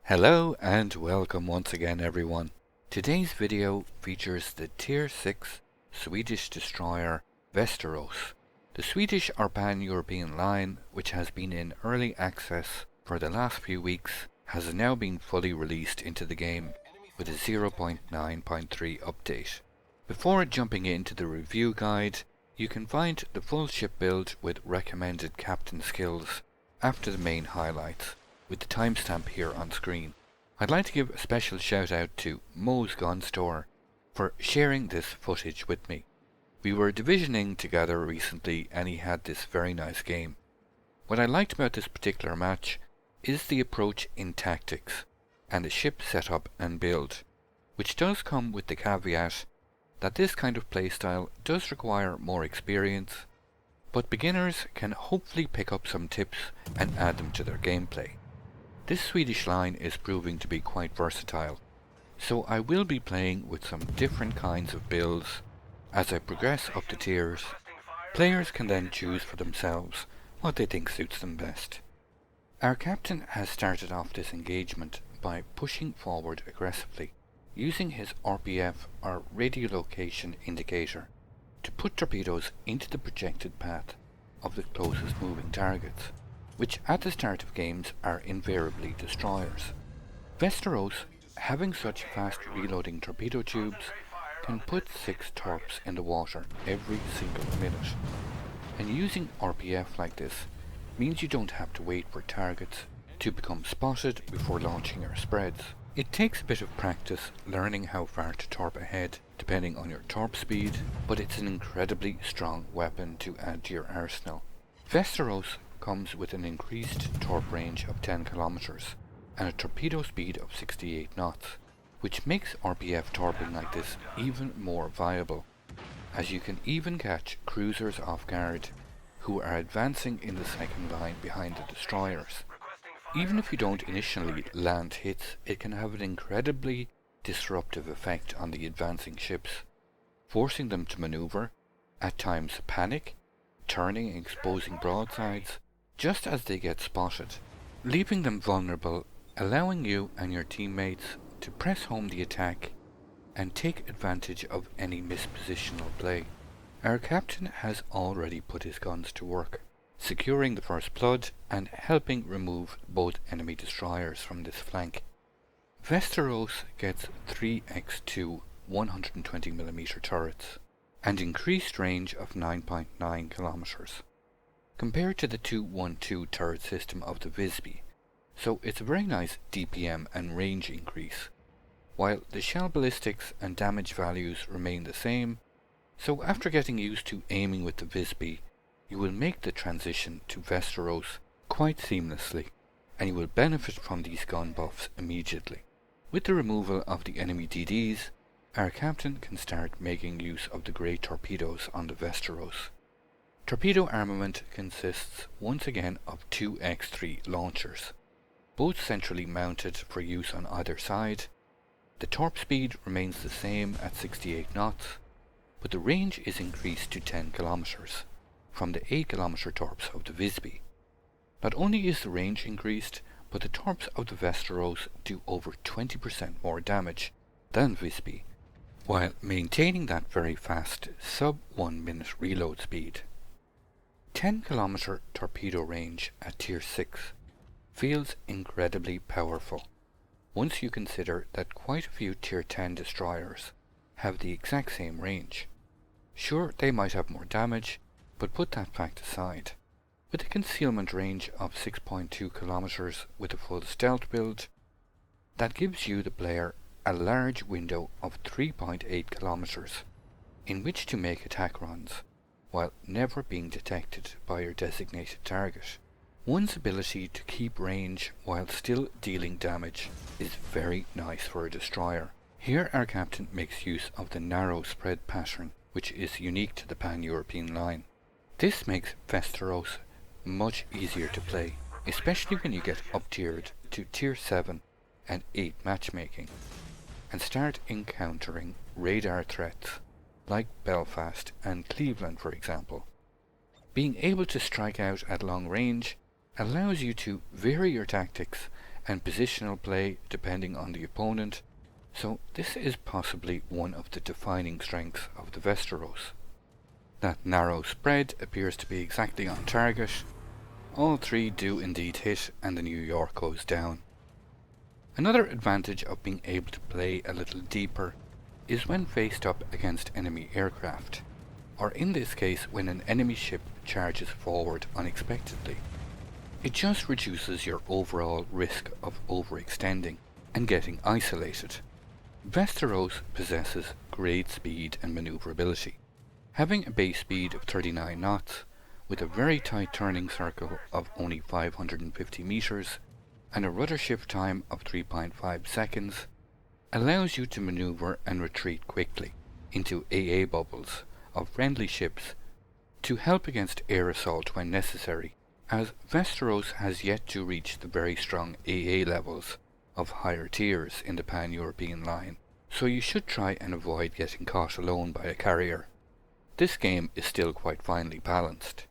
Hello and welcome once again everyone. Today's video features the Tier 6 Swedish destroyer Västerås. The Swedish are pan-European line, which has been in early access for the last few weeks, has now been fully released into the game with a 0.9.3 update. Before jumping into the review guide, you can find the full ship build with recommended captain skills after the main highlights, with the timestamp here on screen. I'd like to give a special shout out to Mo's Gun Store for sharing this footage with me. We were divisioning together recently and he had this very nice game. What I liked about this particular match is the approach in tactics and the ship setup and build, which does come with the caveat that this kind of playstyle does require more experience, but beginners can hopefully pick up some tips and add them to their gameplay. This Swedish line is proving to be quite versatile, so I will be playing with some different kinds of builds. As I progress up the tiers, players can then choose for themselves what they think suits them best. Our captain has started off this engagement by pushing forward aggressively, using his RPF or radiolocation indicator to put torpedoes into the projected path of the closest moving targets, which at the start of games are invariably destroyers. Västerås, having such fast reloading torpedo tubes, can put 6 torps in the water every single minute, and using RPF like this means you don't have to wait for targets to become spotted before launching your spreads. It takes a bit of practice learning how far to torp ahead depending on your torp speed, but it's an incredibly strong weapon to add to your arsenal. Västerås comes with an increased torp range of 10 kilometers and a torpedo speed of 68 knots, which makes RPF torping like this even more viable, as you can even catch cruisers off guard who are advancing in the second line behind the destroyers. Even if you don't initially land hits, it can have an incredibly disruptive effect on the advancing ships, forcing them to maneuver, at times panic, turning and exposing broadsides just as they get spotted, leaving them vulnerable, allowing you and your teammates to press home the attack and take advantage of any mispositional play. Our captain has already put his guns to work, securing the first blood and helping remove both enemy destroyers from this flank. Västerås gets 3x2 120mm turrets and increased range of 9.9 kilometers compared to the 212 turret system of the Visby, so it's a very nice DPM and range increase, while the shell ballistics and damage values remain the same. So after getting used to aiming with the Visby, you will make the transition to Västerås quite seamlessly, and you will benefit from these gun buffs immediately. With the removal of the enemy DDs, our captain can start making use of the grey torpedoes on the Västerås. Torpedo armament consists once again of 2x3 launchers, both centrally mounted for use on either side. The torp speed remains the same at 68 knots, but the range is increased to 10 kilometers from the 8 kilometer torps of the Visby. Not only is the range increased, but the torps of the Västerås do over 20% more damage than Visby, while maintaining that very fast sub 1 minute reload speed. 10 kilometer torpedo range at tier 6 feels incredibly powerful once you consider that quite a few tier 10 destroyers have the exact same range. Sure, they might have more damage, but put that fact aside. With a concealment range of 6.2 kilometers with a full stealth build, that gives you, the player, a large window of 3.8 kilometers in which to make attack runs, while never being detected by your designated target. One's ability to keep range while still dealing damage is very nice for a destroyer. Here our captain makes use of the narrow spread pattern, which is unique to the pan-European line. This makes Västerås much easier to play, especially when you get up-tiered to tier 7 and 8 matchmaking, and start encountering radar threats like Belfast and Cleveland, for example. Being able to strike out at long range allows you to vary your tactics and positional play depending on the opponent, so this is possibly one of the defining strengths of the Västerås. That narrow spread appears to be exactly on target. All three do indeed hit and the New York goes down. Another advantage of being able to play a little deeper is when faced up against enemy aircraft, or in this case when an enemy ship charges forward unexpectedly. It just reduces your overall risk of overextending and getting isolated. Västerås possesses great speed and maneuverability, having a base speed of 39 knots with a very tight turning circle of only 550 meters and a rudder shift time of 3.5 seconds, allows you to maneuver and retreat quickly into AA bubbles of friendly ships to help against air assault when necessary, as Västerås has yet to reach the very strong AA levels of higher tiers in the pan-European line, so you should try and avoid getting caught alone by a carrier. This game is still quite finely balanced.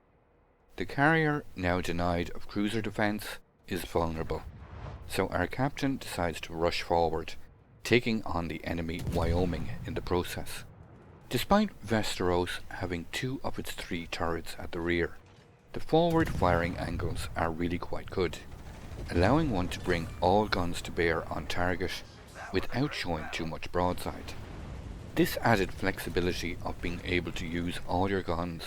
The carrier, now denied of cruiser defence, is vulnerable, so our captain decides to rush forward, taking on the enemy Wyoming in the process. Despite Västerås having 2 of its 3 turrets at the rear, the forward firing angles are really quite good, allowing one to bring all guns to bear on target without showing too much broadside. This added flexibility of being able to use all your guns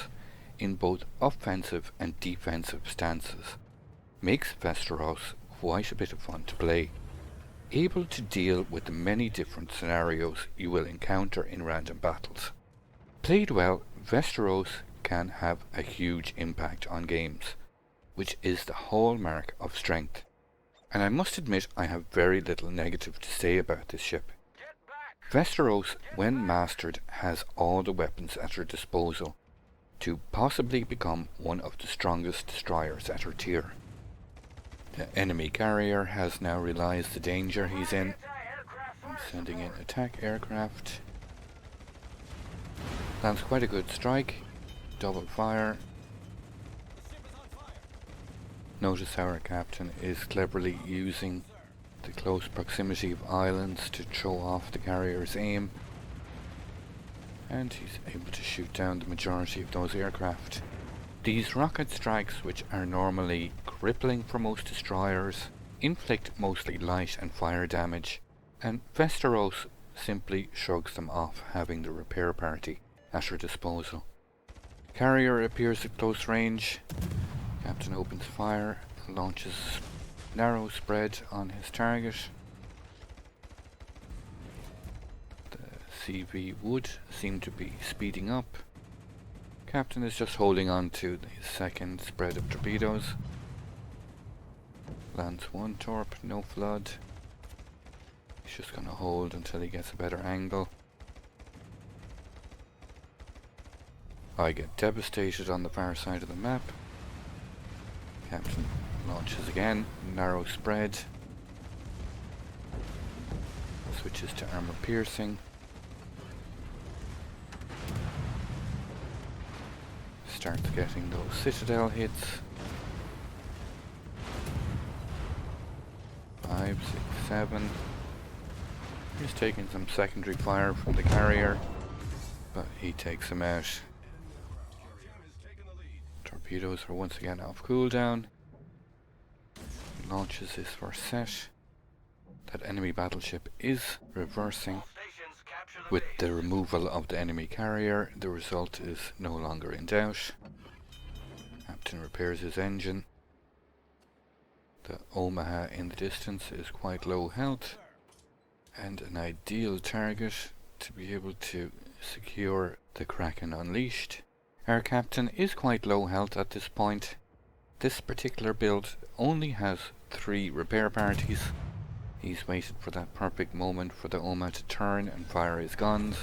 in both offensive and defensive stances makes Västerås quite a bit of fun to play, able to deal with the many different scenarios you will encounter in random battles. Played well, Västerås can have a huge impact on games, which is the hallmark of strength, and I must admit I have very little negative to say about this ship. Västerås, when mastered, has all the weapons at her disposal to possibly become one of the strongest destroyers at her tier. The enemy carrier has now realized the danger he's in. I'm sending in attack aircraft. Lands quite a good strike. Double fire. Notice how our captain is cleverly using the close proximity of islands to throw off the carrier's aim, and he's able to shoot down the majority of those aircraft. These rocket strikes, which are normally crippling for most destroyers, inflict mostly light and fire damage, and Västerås simply shrugs them off, having the repair party at her disposal. Carrier appears at close range. Captain opens fire and launches narrow spread on his target. The CV would seem to be speeding up. Captain is just holding on to his second spread of torpedoes. Lands 1 torp, no flood. He's just going to hold until he gets a better angle. I get devastated on the far side of the map. Captain launches again, narrow spread. Switches to armor piercing. Starts getting those citadel hits. 5, 6, 7. He's taking some secondary fire from the carrier, but he takes him out. Torpedoes are once again off cooldown. Launches his first set. That enemy battleship is reversing. With the removal of the enemy carrier, the result is no longer in doubt. Captain repairs his engine. The Omaha in the distance is quite low health, and an ideal target to be able to secure the Kraken Unleashed. Our captain is quite low health at this point. This particular build only has 3 repair parties. He's waited for that perfect moment for the Omaha to turn and fire his guns,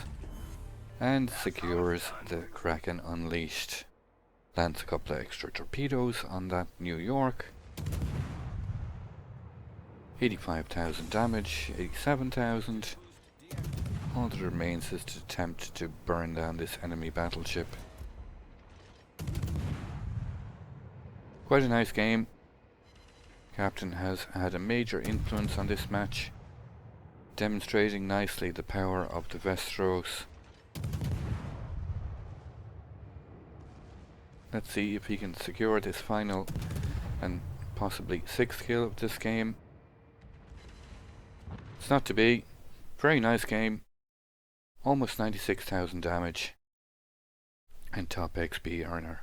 and secures the Kraken Unleashed. Lands a couple of extra torpedoes on that New York. 85,000 damage, 87,000. All that remains is to attempt to burn down this enemy battleship. Quite a nice game. Captain has had a major influence on this match, demonstrating nicely the power of the Västerås. Let's see if he can secure this final and possibly 6th kill of this game. It's not to be. Very nice game. Almost 96,000 damage and top XP earner.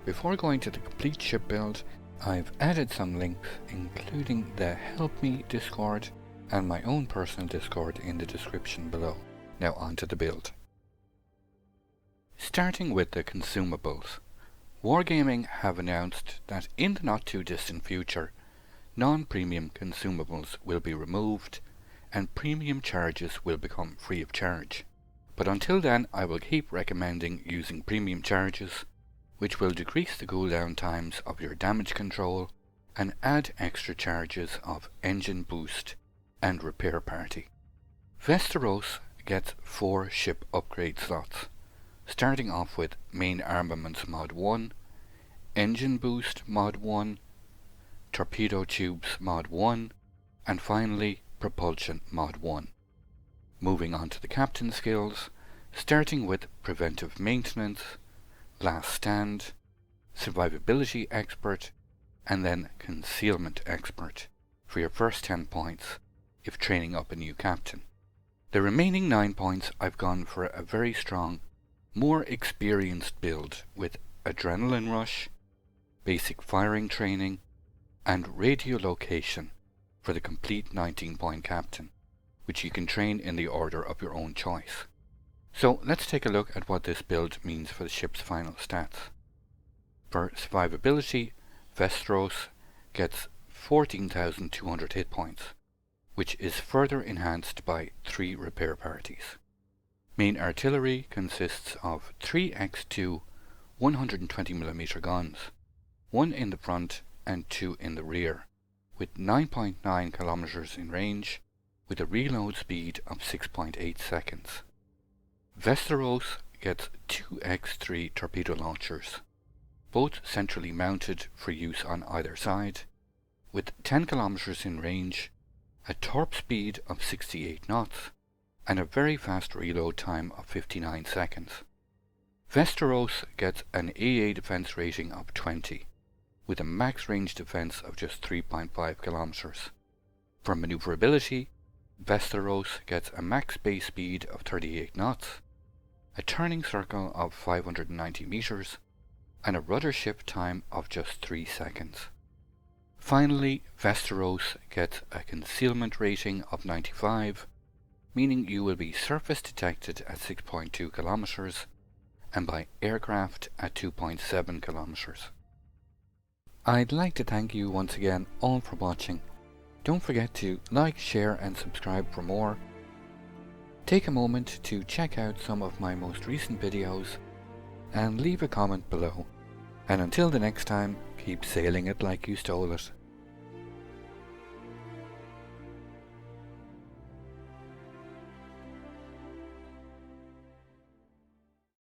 Before going to the complete ship build, I've added some links including the Help Me Discord and my own personal Discord in the description below. Now on to the build. Starting with the consumables, Wargaming have announced that in the not too distant future, non-premium consumables will be removed and premium charges will become free of charge. But until then, I will keep recommending using premium charges, which will decrease the cooldown times of your damage control and add extra charges of engine boost and repair party. Västerås gets 4 ship upgrade slots, starting off with Main Armaments Mod 1, Engine Boost Mod 1, Torpedo Tubes Mod 1, and finally Propulsion Mod 1. Moving on to the Captain skills, starting with Preventive Maintenance, Last Stand, Survivability Expert, and then Concealment Expert for your first 10 points if training up a new captain. The remaining 9 points I've gone for a very strong, more experienced build with Adrenaline Rush, Basic Firing Training, and Radiolocation for the complete 19-point captain, which you can train in the order of your own choice. So let's take a look at what this build means for the ship's final stats. For survivability, Västerås gets 14,200 hit points, which is further enhanced by 3 repair parties. Main artillery consists of 3 X2 120mm guns, 1 in the front and 2 in the rear, with 9.9 kilometers in range, with a reload speed of 6.8 seconds. Västerås gets 2 X3 torpedo launchers, both centrally mounted for use on either side, with 10 kilometers in range, a torp speed of 68 knots, and a very fast reload time of 59 seconds. Västerås gets an AA defense rating of 20, with a max range defense of just 3.5 kilometers. For maneuverability, Västerås gets a max base speed of 38 knots, a turning circle of 590 meters, and a rudder shift time of just 3 seconds. Finally, Västerås gets a concealment rating of 95, meaning you will be surface detected at 6.2 kilometers and by aircraft at 2.7 kilometers. I'd like to thank you once again all for watching. Don't forget to like, share and subscribe for more. Take a moment to check out some of my most recent videos and leave a comment below. And until the next time, keep sailing it like you stole it.